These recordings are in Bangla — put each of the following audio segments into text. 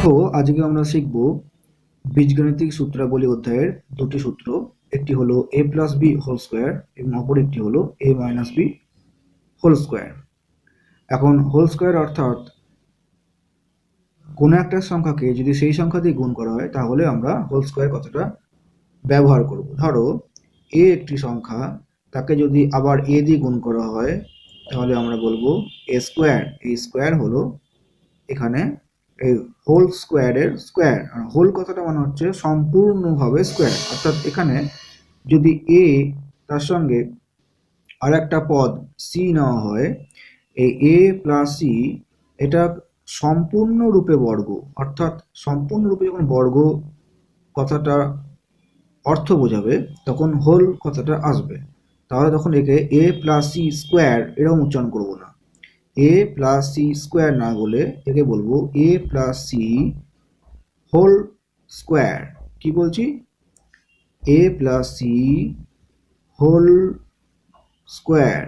দেখো, আজকে আমরা শিখব বীজগাণিতিক সূত্রাবলী অধ্যায়ের দুটি সূত্র। একটি হলো a plus B whole square এবং অপর একটি হলো a minus B whole square. এখন হোল স্কোয়ার অর্থাৎ কোনো একটা সংখ্যাকে যদি সেই সংখ্যা দিয়ে গুণ করা হয় তাহলে আমরা হোল স্কোয়ার কথাটা ব্যবহার করব। ধরো a একটি সংখ্যা, তাকে যদি আবার a দিয়ে গুণ করা হয় তাহলে আমরা বলবো a স্কোয়ার। এই স্কোয়ার হলো এখানে এই হোল স্কোয়ারের স্কোয়ার, আর হোল কথাটা মানে হচ্ছে সম্পূর্ণভাবে স্কোয়ার। অর্থাৎ এখানে যদি এ তার সঙ্গে আর একটা পদ সি নেওয়া হয়, এই এ প্লাস সি এটা সম্পূর্ণরূপে বর্গ। অর্থাৎ সম্পূর্ণরূপে যখন বর্গ কথাটা অর্থ বোঝাবে তখন হোল কথাটা আসবে। তাহলে তখন একে এ প্লাস সি স্কোয়ার এরকম উচ্চারণ করবো না, এ প্লাস সি স্কোয়ার না বলে একে বলবো এ প্লাস সি হোল স্কোয়ার। কি বলছি? এ প্লাস সি হোল স্কোয়ার।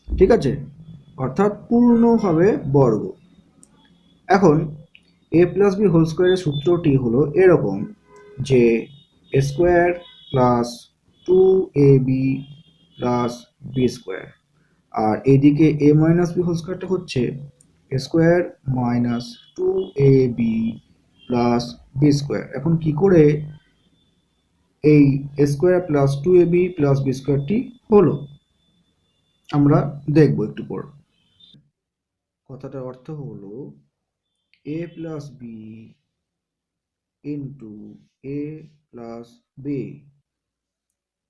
ঠিক আছে, অর্থাৎ পূর্ণভাবে বর্গ। এখন এ প্লাস বি হোল স্কোয়ারের সূত্রটি হলো এরকম যে এ square plus two A B plus B square, আর এইদিকে এ মাইনাস বি হোল স্কোয়ারটা হচ্ছে এ square minus two A B plus B square. এখন কি করে এই এ square plus two A B plus B স্কোয়ারটি হলো আমরা দেখব একটু পর। কথাটার অর্থ হলো এ প্লাস বি ইন্টু এ প্লাস বি।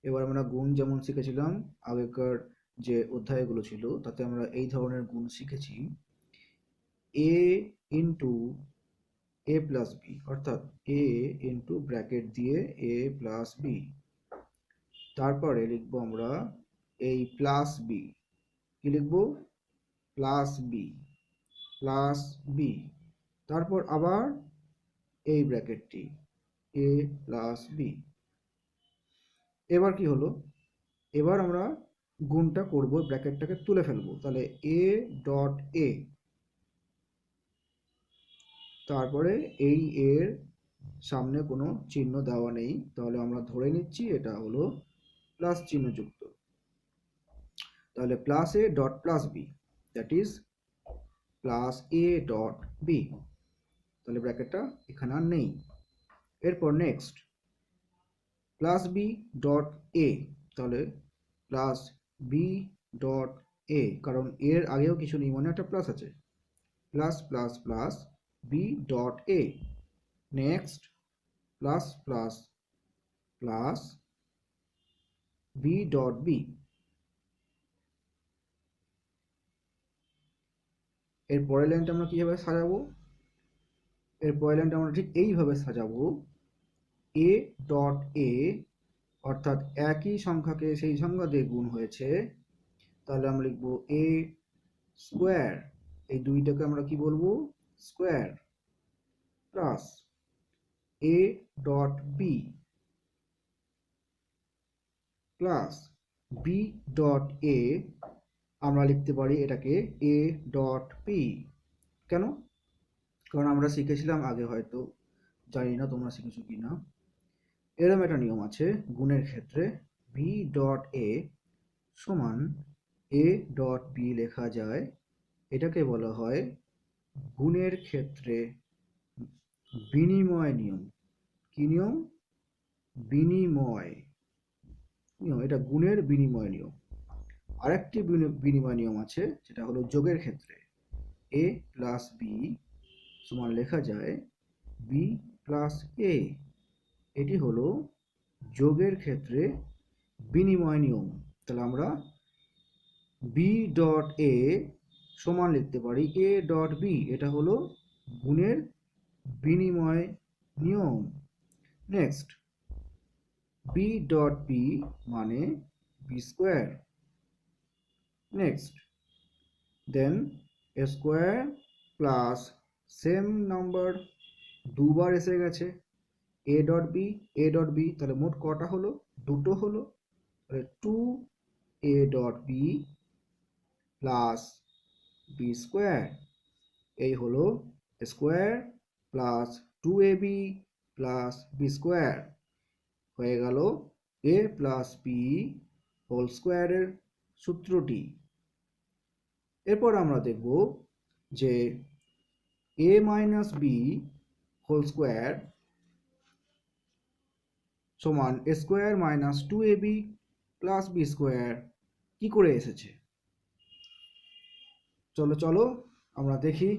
এবার আমরা গুণ যেমন শিখেছিলাম আগেকার যে অধ্যায়গুলো ছিল তাতে আমরা এই ধরনের গুণ শিখেছি। এ ইন্টু এ প্লাস বি অর্থাৎ এ ইন্টু ব্র্যাকেট দিয়ে এ প্লাস বি, তারপরে লিখবো আমরা এই প্লাস বি। কি লিখবো? প্লাস বি প্লাস বি, তারপর আবার এই ব্র্যাকেটটি এ প্লাস বি। এবার কি হলো? এবার আমরা গুণটা করব, ব্র্যাকেটটাকে তুলে ফেলবো, তাহলে এ ডট এ, তারপরে এই এর সামনে কোনো চিহ্ন দেওয়া নেই, তাহলে আমরা ধরে নিচ্ছি এটা হলো প্লাস চিহ্ন যুক্ত। তাহলে plus A dot plus B, that is plus A dot B. তাহলে ব্র্যাকেটটা এখানে আর নেই। এরপর next plus B dot A, তাহলে প্লাস বি ডট এ, কারণ এর আগেও কিছু নেই মানে একটা প্লাস আছে, plus plus plus B dot A. Next plus plus plus B dot B. এর পরের লাইনটা আমরা কিভাবে সাজাবো? এর পরের লাইনটা আমরা ঠিক এইভাবে সাজাবো, এ ডট এ অর্থাৎ একই সংখ্যাকে সেই সংখ্যা দিয়ে গুণ হয়েছে, তাহলে আমরা লিখবো এ স্কোয়ার। এই দুইটাকে আমরা কি বলবো? Square. Plus A dot B plus B dot A, আমরা লিখতে পারি এটাকে এ ডট পি। কেন? কারণ আমরা শিখেছিলাম আগে, হয়তো জানি না তোমরা শিখেছো কি না, এরকম একটা নিয়ম আছে গুণের ক্ষেত্রে, বি ডট এ সমান এ ডট বি লেখা যায়। এটাকে বলা হয় গুণের ক্ষেত্রে বিনিময় নিয়ম। কি নিয়ম? বিনিময় নিয়ম। এটা গুণের বিনিময় নিয়ম। আরেকটি বিনিময় নিয়ম আছে, যেটা হলো যোগের ক্ষেত্রে, এ প্লাস বি সমান লেখা যায় বি প্লাস এ। এটি হলো যোগের ক্ষেত্রে বিনিময় নিয়ম। তাহলে আমরা বি ডট এ সমান লিখতে পারি এ ডট বি, এটা হলো গুণের বিনিময় নিয়ম। নেক্সট বি ডট বি মানে B square. Next then A square plus same number দুবার এসে গেছে A dot B A dot B, তাহলে মোট কটা হলো? দুটো হলো। তাহলে two A dot B plus B square. এই হলো square plus 2ab plus B square হয়ে গেল a প্লাস বি হোল স্কোয়ারের সূত্রটি। এরপর আমরা দেখব যে a minus B whole square সমান a square minus 2ab plus B square কি করে এসেছে। চলো চলো আমরা দেখি।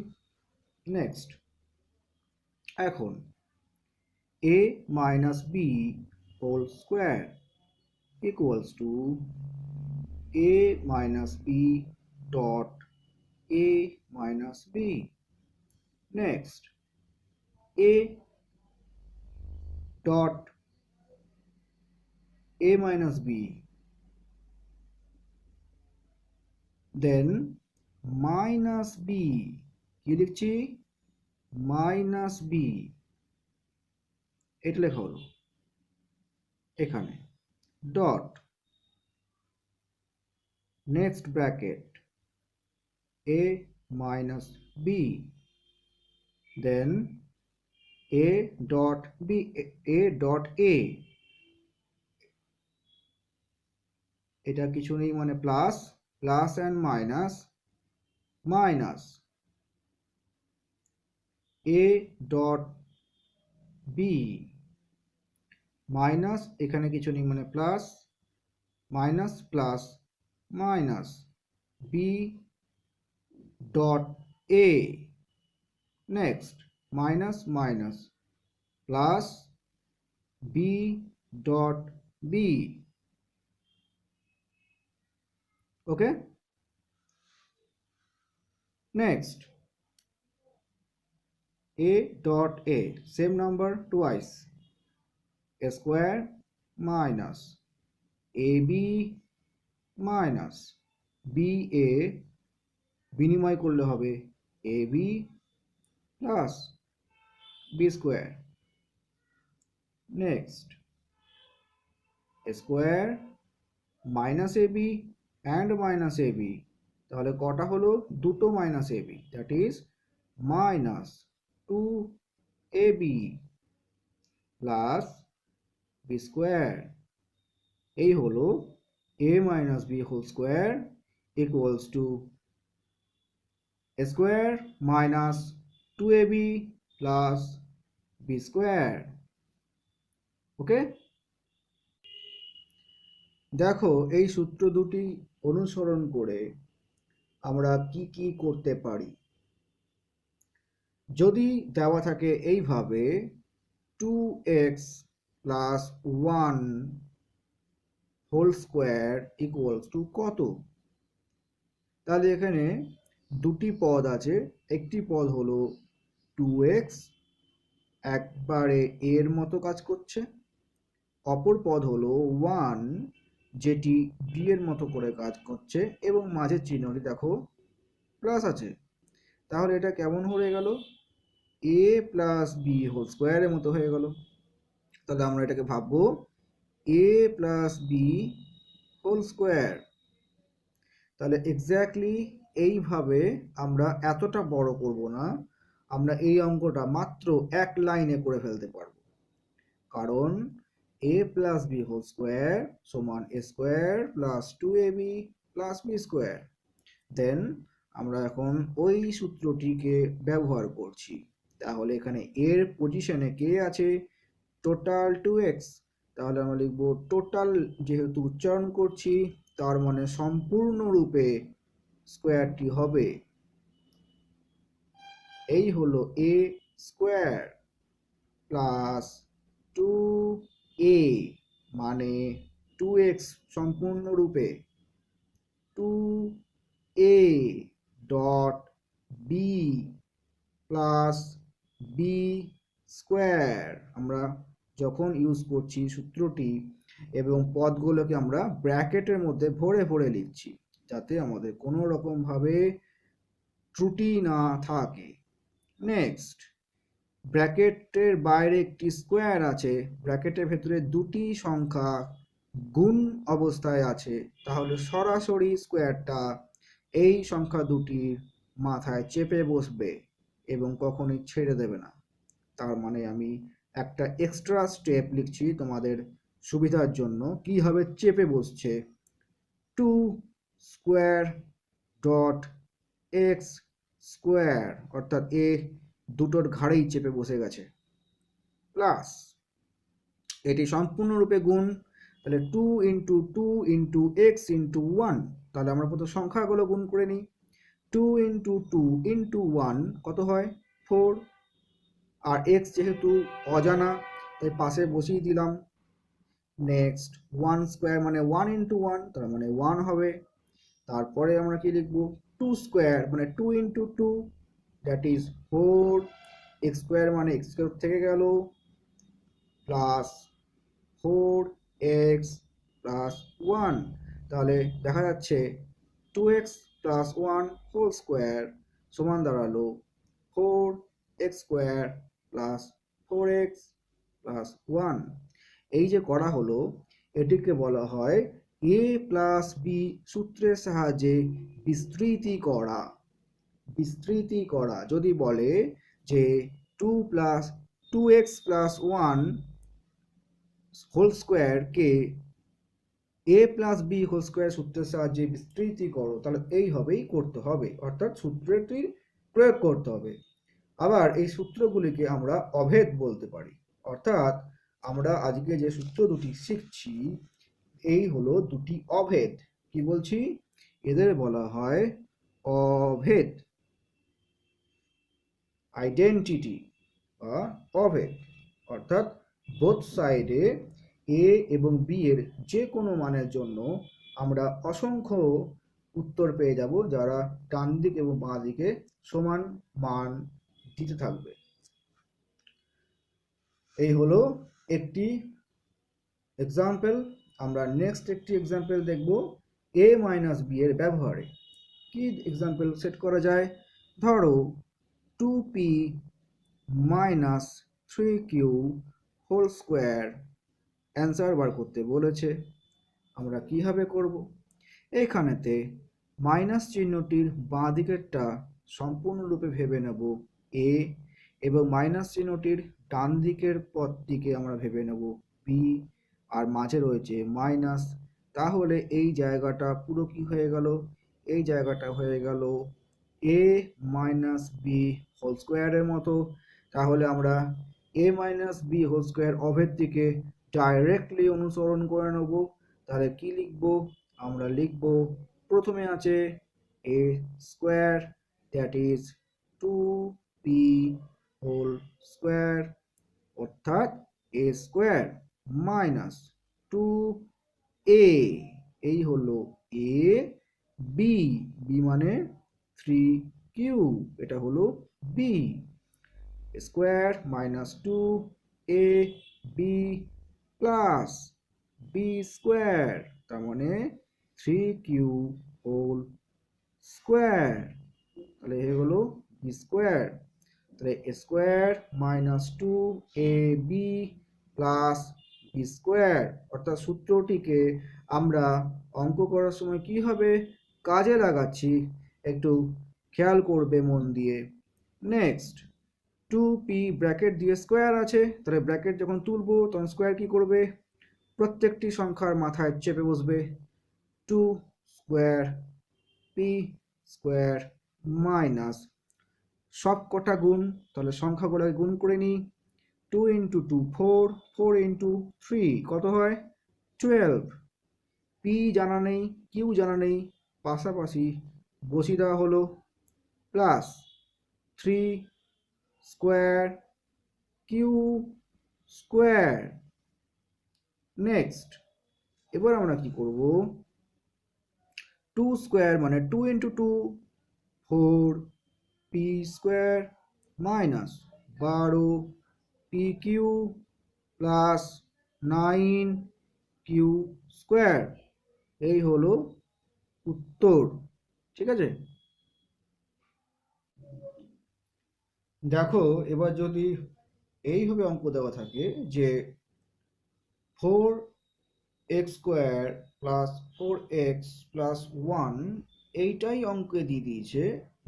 নেক্সট, এখন a minus b whole square equals to a minus b dot a minus b. Next, a dot a minus b, then minus b কি লিখছি মাইনাস বি, এটা লেখা হলো এখানে dot next bracket a minus b, then a dot b, a dot a, এটা কিছু নেই মানে plus, plus and minus, minus a dot b, minus এখানে কিছু নেই মানে plus, minus plus minus b dot a, next minus minus plus b dot b, okay. Next, a dot a, same number twice, a square minus ab minus ba, বিনিময় করলে হবে ab plus B square. Next, a square minus ab and minus ab, তাহলে কটা হলো দুটো minus ab, that is minus 2ab plus B square. এই হলো a minus B whole square equals to a square minus 2ab plus B square, okay. দেখো এই সূত্র দুটি অনুসরণ করে আমরা কি কি করতে পারি। যদি দেওয়া থাকে এইভাবে 2x plus 1 whole square equals to কত, তাহলে এখানে দুটি পদ আছে, একটি পদ হলো 2x একবারে এর মতো কাজ করছে, অপর পদ হলো 1 যেটি বি এর মতো করে কাজ করছে এবং মাঝের চিহ্নটি দেখো প্লাস আছে, তাহলে এটা কেমন হয়ে গেল a প্লাস বি হোল স্কোয়ারের মতো হয়ে গেল। তাহলে আমরা এটাকে ভাববো a plus B whole square. তাহলে এক্স্যাক্টলি এইভাবে আমরা এতটা বড় করব না, আমরা এই অঙ্কটা মাত্র এক লাইনে করে ফেলতে পারবো, কারণ a plus B whole square সমান a square plus 2ab plus B square. Then আমরা এখন ওই সূত্রটিকে ব্যবহার করছি, তাহলে এখানে এর পজিশনে কে আছে টোটাল 2x, তাহলে আমরা লিখব টোটাল, যেহেতু উচ্চারণ করছি তার মানে সম্পূর্ণরূপে স্কোয়ারটি হবে, এই হলো a স্কোয়ার প্লাস 2a মানে 2x সম্পূর্ণরূপে 2a dot b plus B square. আমরা যখন ইউজ করছি সূত্রটি এবং পদগুলোকে আমরা ব্র্যাকেটের মধ্যে ভরে ভরে লিখছি যাতে আমাদের কোনো রকমভাবে ত্রুটি না থাকে। নেক্সট, ব্র্যাকেটের বাইরে একটি স্কোয়ার আছে, ব্র্যাকেটের ভেতরে দুটি সংখ্যা গুণ অবস্থায় আছে, তাহলে সরাসরি স্কোয়ারটা এই সংখ্যা দুটির মাথায় চেপে বসবে এবং কখনোই ছেড়ে দেবে না। তার মানে আমি একটা এক্সট্রা স্টেপ লিখছি তোমাদের সুবিধার জন্য। কিভাবে চেপে বসছে, 2 স্কোয়ার ডট এক্স স্কোয়ার, অর্থাৎ এ দুটোর ঘাড়েই চেপে বসে গেছে, প্লাস এটি সম্পূর্ণরূপে গুণ, তাহলে 2 ইন্টু 2 ইন্টু এক্স ইন্টু 1, তাহলে আমরা প্রথম সংখ্যাগুলো গুণ করে নিই। 2 ইন্টু 2 ইন্টু 1 কত হয়, 4, আর এক্স যেহেতু অজানা তাই পাশে বসিয়ে দিলাম। নেক্সট 1 স্কোয়ার মানে 1 ইন্টু 1, তার মানে 1 হবে। তারপরে আমরা কি লিখবো, 2 স্কোয়ার মানে 2 into 2, that is 4, x square মানে এক্স স্কোয়ার থেকে গেল, প্লাস 4x প্লাস 1, তাহলে দেখা যাচ্ছে 2x প্লাস 1 হোল স্কোয়ার সমান দাঁড়ালো 4x square plus 4x plus 1। এই যে করা হলো, এটিকে বলা হয় a প্লাস বি সূত্রের সাহায্যে বিস্তৃতি করা। বিস্তৃতি করা যদি বলে যে 2 প্লাস 2x প্লাস 1 হোল স্কোয়ারকে এ প্লাস বি হোল স্কোয়ার সূত্রের সাহায্যে বিস্তৃতি করো, তাহলে এইভাবেই করতে হবে, অর্থাৎ সূত্রটির প্রয়োগ করতে হবে। আবার এই সূত্রগুলিকে আমরা অভেদ বলতে পারি, অর্থাৎ আমরা আজকে যে সূত্র দুটি শিখছি এই হলো দুটি অভেদ। কি বলছি, এদের বলা হয় অভেদ, আইডেন্টিটি বা অভেদ, অর্থাৎ বোথ সাইডে এ এবং বি এর যে কোনো মানের জন্য আমরা অসংখ্য উত্তর পেয়ে যাব যারা ডান দিক এবং বাঁ দিকে সমান মান দিতে থাকবে। এই হলো একটি এক্সাম্পল। আমরা নেক্সট একটি এক্সাম্পল দেখব এ মাইনাস বি এর ব্যবহারে। কি এক্সাম্পল সেট করা যায়, ধরো 2p minus 3q whole square answer বার করতে বলেছে। আমরা কিভাবে করব, এইখানেতে মাইনাস চিহ্নটির বাঁ দিকেরটা সম্পূর্ণরূপে ভেবে নেব এ, এবং মাইনাস চিহ্নটির ডান দিকের পদটিকে আমরা ভেবে নেব বি, আর মাঝে রয়েছে মাইনাস। তাহলে এই জায়গাটা পুরো কি হয়ে গেল, এই জায়গাটা হয়ে গেল এ মাইনাস বি হোল স্কোয়ারের মতো। তাহলে আমরা A minus B whole square অভেদটিকে ডাইরেক্টলি অনুসরণ করে নেব। তাহলে কি লিখব, আমরা লিখব প্রথমে আছে A square, that is 2p whole square, অর্থাৎ এ স্কোয়ার মাইনাস 2a, এই হলো এ, বি, বি মানে 3q, এটা হলো B, square minus 2a B plus B square, তার মানে 3q হোল স্কোয়ার, তাহলে এ হলো বি স্কোয়ার। তাহলে square minus 2ab plus B square, অর্থাৎ সূত্রটিকে আমরা অঙ্ক করার সময় কিভাবে কাজে লাগাচ্ছি একটু খেয়াল করবে মন দিয়ে। নেক্সট 2p ব্র্যাকেট দিয়ে স্কোয়ার আছে, তাহলে ব্র্যাকেট যখন তুলবো তখন স্কোয়ার কি করবে, প্রত্যেকটি সংখ্যার মাথায় চেপে বসবে, 2 স্কোয়ার p স্কোয়ার মাইনাস সব কটা গুণ, তাহলে সংখ্যাগুলোকে গুণ করে নিই। 2 ইন্টু 2 4, 4 ইন্টু 3 কত হয় 12, p জানা নেই q জানা নেই, পাশাপাশি বসিয়ে দেওয়া হলো, plus 3 square Q square. Next এবার আমরা কি করব, 2 স্কোয়ার মানে 2 into 2 4 P square minus 12 P Q plus 9 Q square, এই হলো উত্তর। ঠিক আছে, দেখো এবার যদি এইভাবে অঙ্ক দেওয়া থাকে যে 4x square plus 4x plus 1 এইটাই অঙ্কে দিয়ে দিয়েছে,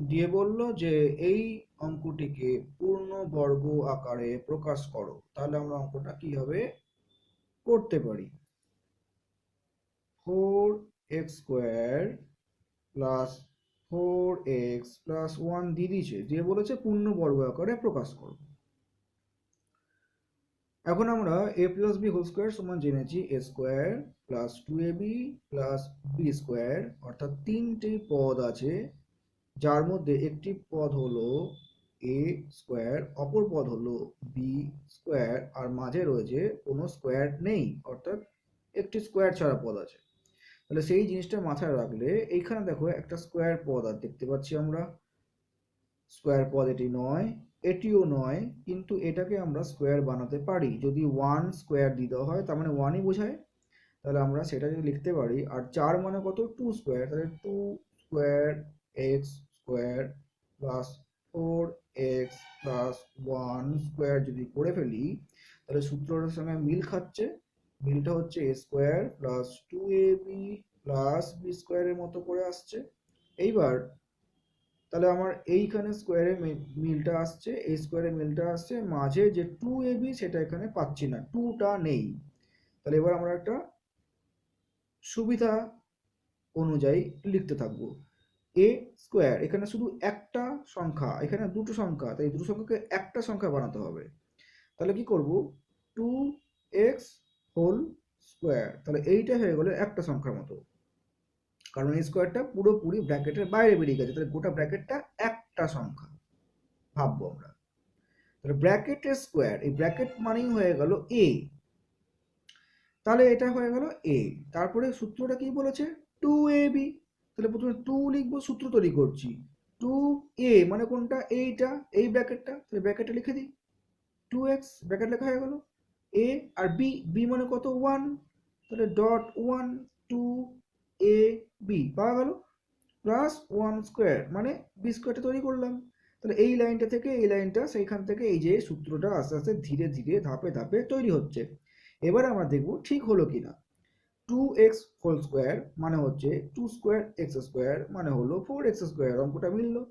দিয়ে বলল যে এই অঙ্কটিকে পূর্ণ বর্গ আকারে প্রকাশ করো। তাহলে আমরা অঙ্কটা কিভাবে করতে পারি? 4x² প্লাস 4x প্লাস 1 দিয়ে দিয়েছে, দিয়ে বলেছে পূর্ণ বর্গ আকারে প্রকাশ করো। এখন আমরা a plus B whole square সমান জেনেছি a square plus 2ab plus B square, অর্থাৎ তিনটি পদ আছে, যার মধ্যে একটি পদ হলো a স্কোয়ার, অপর পদ হলো b স্কোয়ার, আর মাঝে রয়েছে কোনো স্কোয়ার নেই, অর্থাৎ একটি স্কোয়ার ছাড়া পদ আছে। তাহলে সেই জিনিসটা মাথায় রাখলে এইখানে দেখো একটা স্কোয়ার পদ আর দেখতে পাচ্ছি আমরা, স্কোয়ার পদ এটি নয়, এটিও নয়, কিন্তু এটাকে আমরা স্কোয়ার বানাতে পারি যদি 1 স্কোয়ার দিতে হয়, তার মানে 1ই বোঝায়। তাহলে আমরা সেটা যদি লিখতে পারি, আর 4 মানে কত? 2 স্কোয়ার, তাহলে 2 square x square plus 4x plus 1 square যদি করে ফেলি, তাহলে সূত্রটার সঙ্গে মিল খাচ্ছে। মিলটা হচ্ছে a square plus 2ab plus B স্কোয়ারের মতো করে আসছে। এইবার তাহলে আমার এইখানে স্কোয়ারে মিলটা আসছে, এই স্কোয়ারে মিলটা আসছে, মাঝে যে 2ab সেটা এখানে পাচ্ছি না, 2টা নেই। তাহলে এবার আমরা একটা সুবিধা অনুযায়ী লিখতে থাকবো। এ স্কোয়ার, এখানে শুধু একটা সংখ্যা, এখানে দুটো সংখ্যা, তাই দুটো সংখ্যাকে একটা সংখ্যা বানাতে হবে। তাহলে কি করব? 2x হোল স্কোয়ার, তাহলে এইটা হয়ে গেল একটা সংখ্যার মতো, কারণ এই স্কোয়ারটা পুরোপুরি ব্র্যাকেটের বাইরে বেরিয়ে গেছে, তাহলে গোটা ব্র্যাকেটটা একটা সংখ্যা ভাববো আমরা। তাহলে ব্র্যাকেটের স্কোয়ার, এই ব্র্যাকেট মানেই হয়ে গেল a, তাহলে এটা হয়ে গেল a। তারপরে সূত্রটা কি বলেছে? 2ab, তাহলে প্রথমে 2 লিখবো, সূত্র তৈরি করছি। 2a মানে কোনটা? এইটা, এই ব্র্যাকেটটা, তাহলে ব্র্যাকেটে লিখে দিই 2x, ব্র্যাকেট লেখা হয়ে গেল। a আর b, b মানে কত? 1, তাহলে ডট 1 2ab পাওয়া গেল, প্লাস 1 স্কোয়ার মানে বি স্কোয়ারটা তৈরি করলাম। তাহলে এই লাইনটা থেকে এই লাইনটা, সেইখান থেকে এই যে সূত্রটা আস্তে আস্তে ধীরে ধীরে ধাপে ধাপে তৈরি হচ্ছে। এবার আমরা দেখব ঠিক হলো কিনা। 2x হোল স্কোয়ার মানে হচ্ছে 2 স্কোয়ার x স্কোয়ার মানে হলো 4x স্কোয়ার, অঙ্কটা মিললো।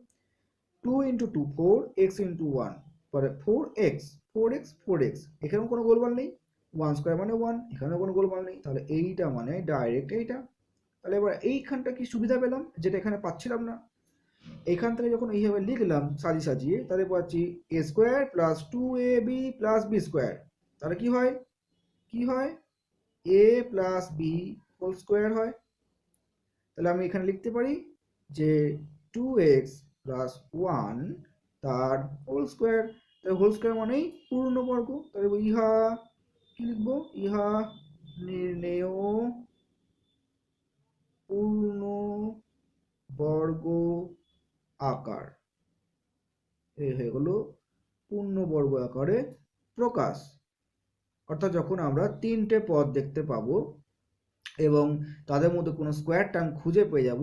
2 ইন্টু 2 4, x ইন্টু 1 পরে 4x 4x 4x, এখানেও কোনো গোলমাল নেই, 1 স্কোয়ার মানে 1, এখানেও কোনো গোলমাল নেই, তাহলে এইটা মানে ডাইরেক্ট এইটা। তাহলে এবার এইখানটা কি সুবিধা পেলাম, যেটা এখানে পাচ্ছিলাম না। এইখান থেকে যখন এইভাবে লিখলাম সাজিয়ে সাজিয়ে, তাহলে পাচ্ছি a square plus 2ab plus B square, তাহলে কি হয়? কি হয়? a plus B whole square হয়। তাহলে আমি এখানে লিখতে পারি যে 2x প্লাস 1 তার হোল স্কোয়ার, তাহলে হোল স্কোয়ার মানেই পূর্ণবর্গ। তাহলে ইহা কি লিখবো? ইহা নির্ণেয় পূর্ণ বর্গ আকার, এই হয়ে গেল পূর্ণবর্গ আকারে প্রকাশ। অর্থাৎ যখন আমরা তিনটে পদ দেখতে পাবো এবং তাদের মধ্যে কোনো স্কোয়ার টার্ম খুঁজে পেয়ে যাব,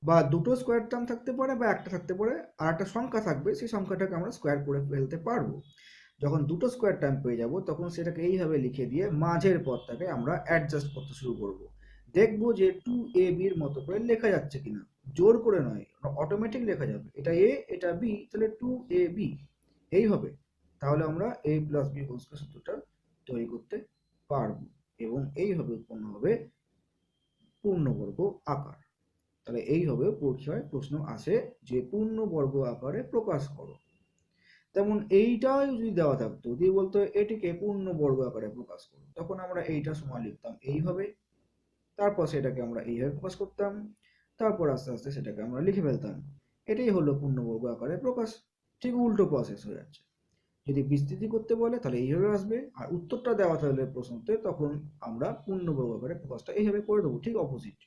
বা দুটো স্কোয়ার টার্ম থাকতে পারে বা একটা থাকতে পারে, আর একটা সংখ্যা থাকবে, সেই সংখ্যাটাকে আমরা স্কোয়ার করে ফেলতে পারবো। যখন দুটো স্কোয়ার টার্ম পেয়ে যাব, তখন সেটাকে এইভাবে লিখে দিয়ে মাঝের পদটাকে আমরা অ্যাডজাস্ট করতে শুরু করব। দেখবো যে 2ab এর মতো করে লেখা যাচ্ছে কিনা, জোর করে নয়, অটোমেটিক লেখা যাবে, এটা a এটা b, তাহলে 2ab এই হবে। তাহলে আমরা a plus B whole square সূত্রটা তৈরি করতে পারবো, এবং এইভাবে উৎপন্ন হবে পূর্ণবর্গ আকার। তাহলে এইভাবে পরীক্ষায় প্রশ্ন আসে যে পূর্ণবর্গ আকারে প্রকাশ করো। তেমন এইটাই যদি দেওয়া থাকতো, দিয়ে বলতো এটিকে পূর্ণবর্গ আকারে প্রকাশ করো, তখন আমরা এইটা সমান লিখতাম এইভাবে, তারপর সেটাকে আমরা এইভাবে প্রকাশ করতাম, তারপর আস্তে আস্তে সেটাকে আমরা লিখে ফেলতাম। এটাই হলো পূর্ণবর্গ আকারে প্রকাশ। ঠিক উল্টো প্রসেস হয়ে যাচ্ছে। যদি বিস্তৃতি করতে বলে তাহলে এইভাবে আসবে, আর উত্তরটা দেওয়া থাকলে প্রশ্নতে, তখন আমরা পূর্ণবর্গ আকারে প্রকাশটা এইভাবে করে দেবো, ঠিক অপোজিট,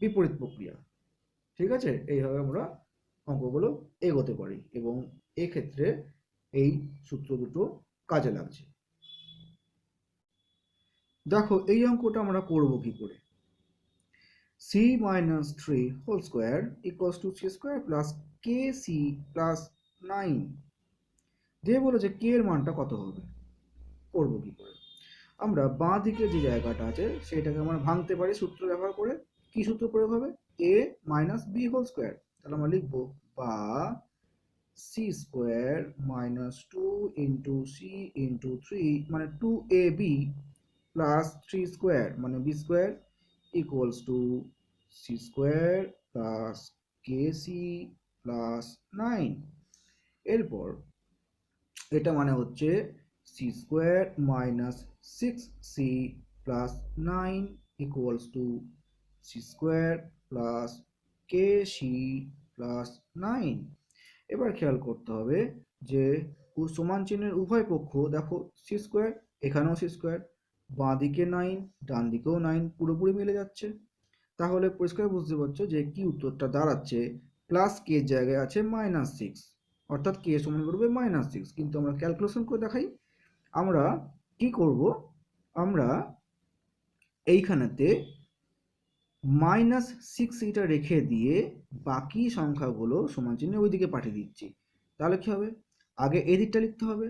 বিপরীত প্রক্রিয়া। ঠিক আছে, এইভাবে আমরা অঙ্কগুলো এগোতে পারি, এবং এক্ষেত্রে এই সূত্র দুটো কাজে লাগছে। দেখো এই অঙ্কটা আমরা করব কি করে। c minus 3 whole square equals to c square plus kc plus 9, দিয়ে বলেছে k এর মানটা কত হবে। করব কি করে? আমরা বাঁ দিকে যে জায়গাটা আছে সেটাকে আমরা ভাঙতে পারি সূত্র ব্যবহার করে। কি সূত্র প্রয়োগ হবে? এ মাইনাস বি হোল স্কোয়ার। তাহলে আমরা লিখবো বা সি স্কোয়ার মাইনাস 2 × সি × 3 মানে 2ab প্লাস 3 স্কোয়ার মানে B square equals to C square plus KC plus 9। এরপর এটা মানে হচ্ছে C square minus 6c plus 9 equals to C square plus K C plus 9। এবার খেয়াল করতে হবে যে সমান চিহ্নের উভয় পক্ষ দেখো সি স্কোয়ার, এখানেও সি স্কোয়ার, বাঁ দিকে 9 ডান দিকেও 9 পুরোপুরি মিলে যাচ্ছে। তাহলে পরিষ্কার বুঝতে পারছো যে কি উত্তরটা দাঁড়াচ্ছে, প্লাস কে জায়গায় আছে -6, অর্থাৎ কে সমান করবে -6। কিন্তু আমরা ক্যালকুলেশন করে দেখাই। আমরা কি করব, আমরা এইখানেতে -6 এটা রেখে দিয়ে বাকি সংখ্যাগুলো সমান চিহ্নে ওইদিকে পাঠিয়ে দিচ্ছি। তাহলে কি হবে, আগে এই দিকটা লিখতে হবে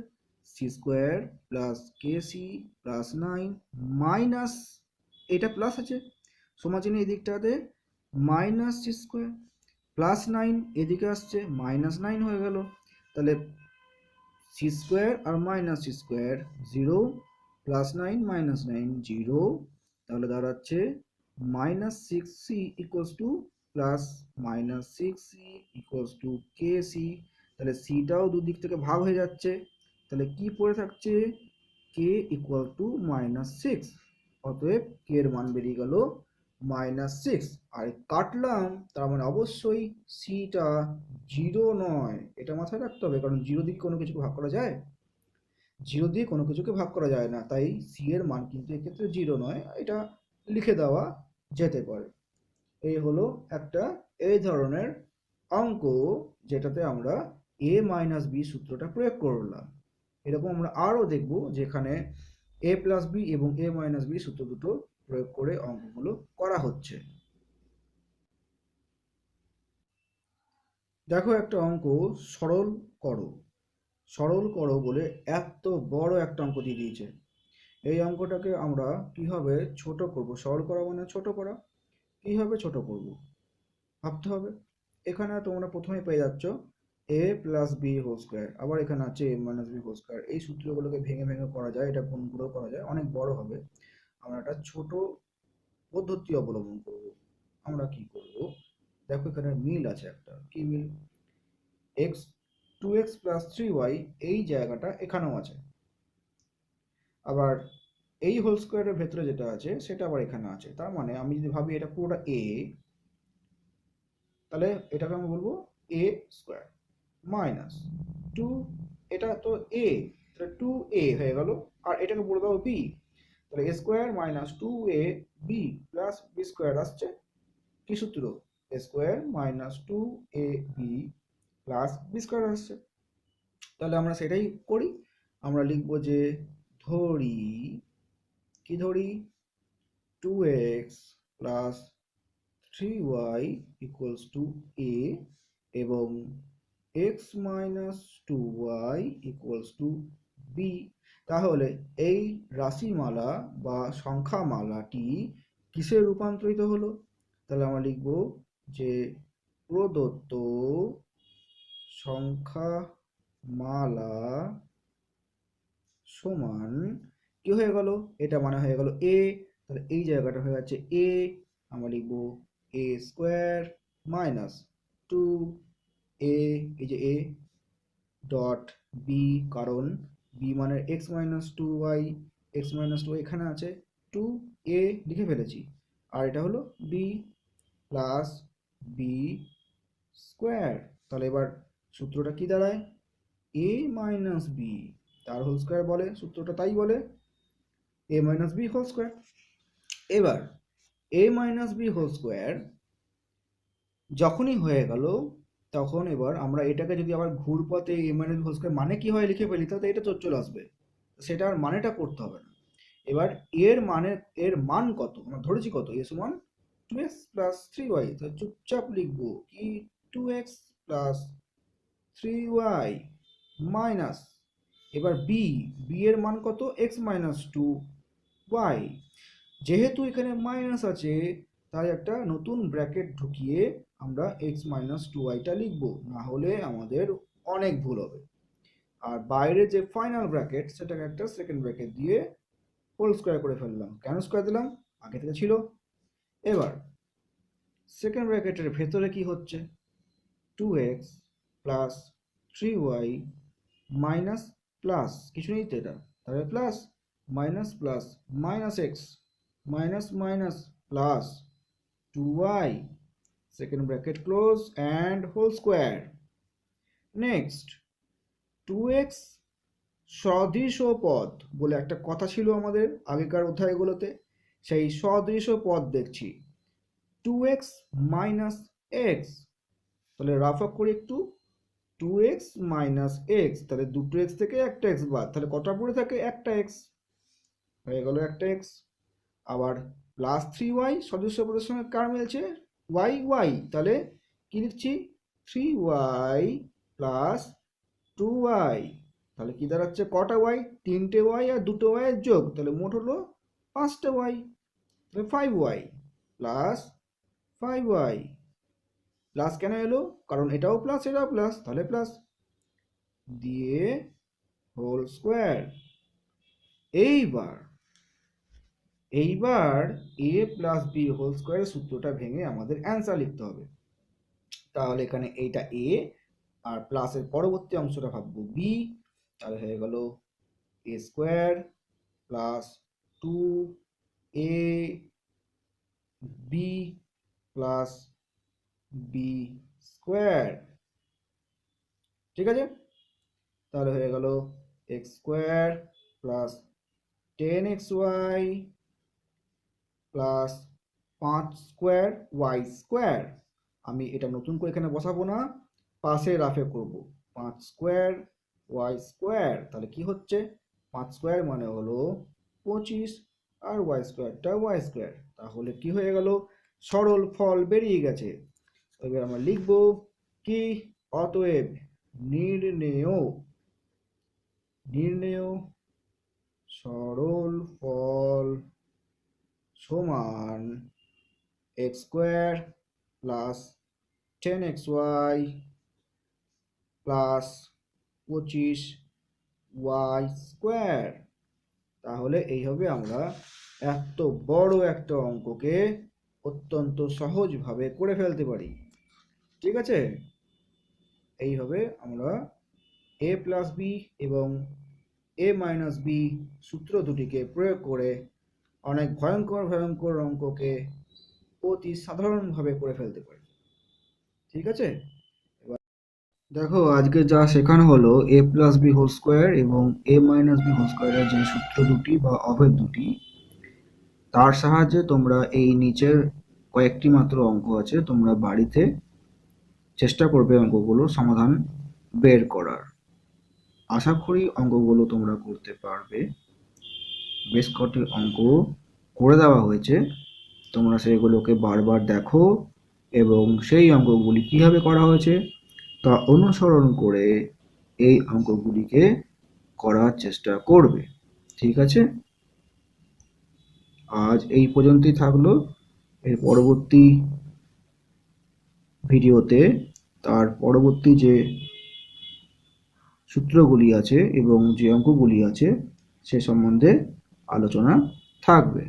C square plus K C plus 9 minus, এটা প্লাস আছে সমান চিহ্নে এই দিকটাতে মাইনাস সি স্কোয়ার প্লাস 9 এদিকে আসছে -9 হয়ে গেল। তাহলে সি স্কোয়ার আর মাইনাস সি স্কোয়ার 0 প্লাস 9 -9 0, তাহলে দাঁড়াচ্ছে -6c equals to plus -6c equals to K C. তাহলে সিটাও দুদিক থেকে ভাগ হয়ে যাচ্ছে, তাহলে কি পড়ে থাকছে কে ইকুয়াল টু -6। অতএব কে এর মান বেরিয়ে গেল -6। আর কাটলাম তার মানে অবশ্যই সিটা 0 নয়, এটা মাথায় রাখতে হবে, কারণ 0 দিকে কোনো কিছুকে ভাগ করা যায়, 0 দিয়ে কোনো কিছুকে ভাগ করা যায় না, তাই সি এর মান কিন্তু এক্ষেত্রে 0 নয়, এটা লিখে দেওয়া যেতে পারে। এই হলো একটা এই ধরনের অঙ্ক যেটাতে আমরা এ মাইনাস বি সূত্রটা প্রয়োগ করলাম। এরকম আমরা আরও দেখব যেখানে এ প্লাস বি এবং এ মাইনাস বি সূত্র দুটো প্রয়োগ করে অঙ্কগুলো করা হচ্ছে। দেখো একটা অঙ্ক সরল করো, সরল করো বলে এত বড় একটা অঙ্ক দিয়ে দিয়েছে। এই অঙ্কটাকে আমরা কিভাবে ছোট করব, সরল করা মানে ছোট করা, কিভাবে ছোট করব ভাবতে হবে। এখানে তোমরা প্রথমেই পেয়ে যাচ্ছ এ প্লাস বি হোল স্কোয়ার, আবার এখানে আছে এ মাইনাস বি হোল স্কোয়ার। এই সূত্রগুলোকে ভেঙে ভেঙে করা যায়, এটা গুণ করেও করা যায়, অনেক বড় হবে। আমরা একটা ছোট পদ্ধতি অবলম্বন করব। আমরা কি করব, দেখো এখানে মিল আছে একটা, কি মিল, এক্স 2x প্লাস 3y এই জায়গাটা এখানেও আছে, আবার এই হোল স্কোয়ারের ভেতরে যেটা আছে সেটা আবার এখানে আছে। তার মানে আমি যদি ভাবি এটা পুরোটা এ, তাহলে এটাকে আমি বলবো এ স্কোয়ার মাইনাস 2, এটা তো এ, তাহলে 2a হয়ে গেল, আর এটাকে বলে দাও বি, তাহলে A square minus 2a B plus B square আসছে, কি সূত্র, A square minus 2ab plus B square আসছে। তাহলে আমরা সেটাই করি, আমরা লিখবো যে ধরি, কি ধরি, 2x plus 3y equals to a এবং x minus 2y equals to b। তাহলে এই রাশিমালা বা সংখ্যামালাটি কিসে রূপান্তরিত হলো, তাহলে আমরা লিখব যে প্রদত্ত সংখ্যামালা সমান কি হয়ে গেল, এটা মানে হয়ে গেল এ, তাহলে এই জায়গাটা হয়ে যাচ্ছে এ, আমরা লিখবো এ স্কোয়ার মাইনাস 2a, এই যে এ ডট বি, কারণ বি মানে x minus 2y, x minus 2 এখানে আছে, 2a লিখে ফেলেছি, আর এটা হলো বি প্লাস বি স্কোয়ার। তাহলে এবার সূত্রটা কি দাঁড়ায়, এ মাইনাস বি, তার হোল স্কোয়ার বলে সূত্রটা, তাই বলে এ মাইনাস বি হোল স্কোয়ার। এবার এ মাইনাস বি হোল স্কোয়ার যখনই হয়ে গেল, তখন এবার আমরা এটাকে যদি আবার ঘুরপথে এ মাইনাস বি হোল স্কোয়ার মানে কি হয় লিখে ফেলি, তাহলে এটা তো চলে আসবে, সেটার মানেটা করতে হবে না। এবার এর মান কত, আমরা ধরেছি কত, এ সমান 2x প্লাস 3y, তাহলে চুপচাপ লিখবো কি 2x প্লাস 3y মাইনাস, এবার বি এর মান কত, x মাইনাস 2y, যেহেতু এখানে মাইনাস আছে তাই একটা নতুন ব্র্যাকেট ঢুকিয়ে আমরা x মাইনাস 2y লিখবো, না হলে আমাদের অনেক ভুল হবে। আর বাইরে যে ফাইনাল ব্র্যাকেট সেটাকে একটা সেকেন্ড ব্র্যাকেট দিয়ে হোল স্কোয়ার করে ফেললাম। কেন স্কোয়ার দিলাম? আগে থেকে ছিল। এবার সেকেন্ড ব্র্যাকেটের ভেতরে কি হচ্ছে? 2x plus 3y minus plus কিছু নেই তো, এটা তাহলে plus minus plus minus X minus minus plus 2y, second bracket close and whole square. Next 2x সদৃশ পদ বলে একটা কথা ছিল আমাদের আগেকার অধ্যায়গুলোতে, সেই সদৃশ পদ দেখছি 2x মাইনাস এক্স, তাহলে রাফ আপ করি একটু। 2x মাইনাস এক্স, তাহলে দুটো এক্স থেকে একটা এক্স বাদ, তাহলে কটা পড়ে থাকে? একটা এক্স, হয়ে গেল একটা এক্স। আবার প্লাস 3y সদৃশ পদের সঙ্গে কার মিলছে? ওয়াই ওয়াই, তাহলে কি লিখছি? 3y প্লাস 2y, তাহলে কি দাঁড়াচ্ছে? কটা ওয়াই? তিনটে ওয়াই আর দুটো ওয়াই এর যোগ, তাহলে মোট হলো 5টা ওয়াই, তাহলে 5y প্লাস 5y। প্লাস কেন এলো? কারণ এটাও প্লাস এটাও প্লাস, তাহলে প্লাস দিয়ে হোল স্কোয়ার। এইবার a প্লাস বি হোল স্কোয়ারের সূত্রটা ভেঙে আমাদের অ্যান্সার লিখতে হবে। তাহলে এখানে এইটা a আর প্লাসের পরবর্তী অংশটা ভাববো b, তাহলে হয়ে গেল a square plus 2ab plus b square. ঠিক আছে, তাহলে হয়ে গেল x square plus 10xy plus 5 square y square. আমি এটা নতুন করে এখানে বসাবো না, পাশে রাফে করব। 5 স্কোয়ার y স্কোয়ার, তাহলে কি হচ্ছে? 5 স্কোয়ার মানে হলো 25 আর y স্কোয়ারটা y স্কোয়ার, তাহলে কি হয়ে গেল? সরল ফল বেরিয়ে গেছে। এবার আমরা লিখব কি? অতএব নির্ণেয় সরল ফল সমান x square plus 10xy plus 25y square. তাহলে এইভাবে আমরা এত বড় একটা অঙ্ককে অত্যন্ত সহজভাবে করে ফেলতে পারি। ঠিক আছে, এইভাবে আমরা a প্লাস বি এবং a মাইনাস বি সূত্র দুটিকে প্রয়োগ করে অনেক ভয়ঙ্কর ভয়ঙ্কর অঙ্ককে অতি সাধারণভাবে করে ফেলতে পারি। ঠিক আছে, এবার দেখো আজকে যা শেখানো হলো a plus B whole square এবং a মাইনাস বি হোল স্কোয়ারের যে সূত্র দুটি বা অভেদ দুটি, তার সাহায্যে তোমরা এই নিচের কয়েকটি মাত্র অঙ্ক আছে, তোমরা বাড়িতে চেষ্টা করবে অঙ্কগুলো সমাধান বের করার। আশা করি অঙ্কগুলো তোমরা করতে পারবে। বেশ কটি অঙ্ক করে দেওয়া হয়েছে, তোমরা সেগুলোকে বারবার দেখো এবং সেই অঙ্কগুলি কিভাবে করা হয়েছে তা অনুসরণ করে এই অঙ্কগুলিকে করার চেষ্টা করবে। ঠিক আছে, আজ এই পর্যন্তই থাকলো। এর পরবর্তী ভিডিওতে তার পরবর্তী যে সূত্রগুলি আছে এবং যে অঙ্কগুলি আছে সে সম্বন্ধে আলোচনা থাকবে।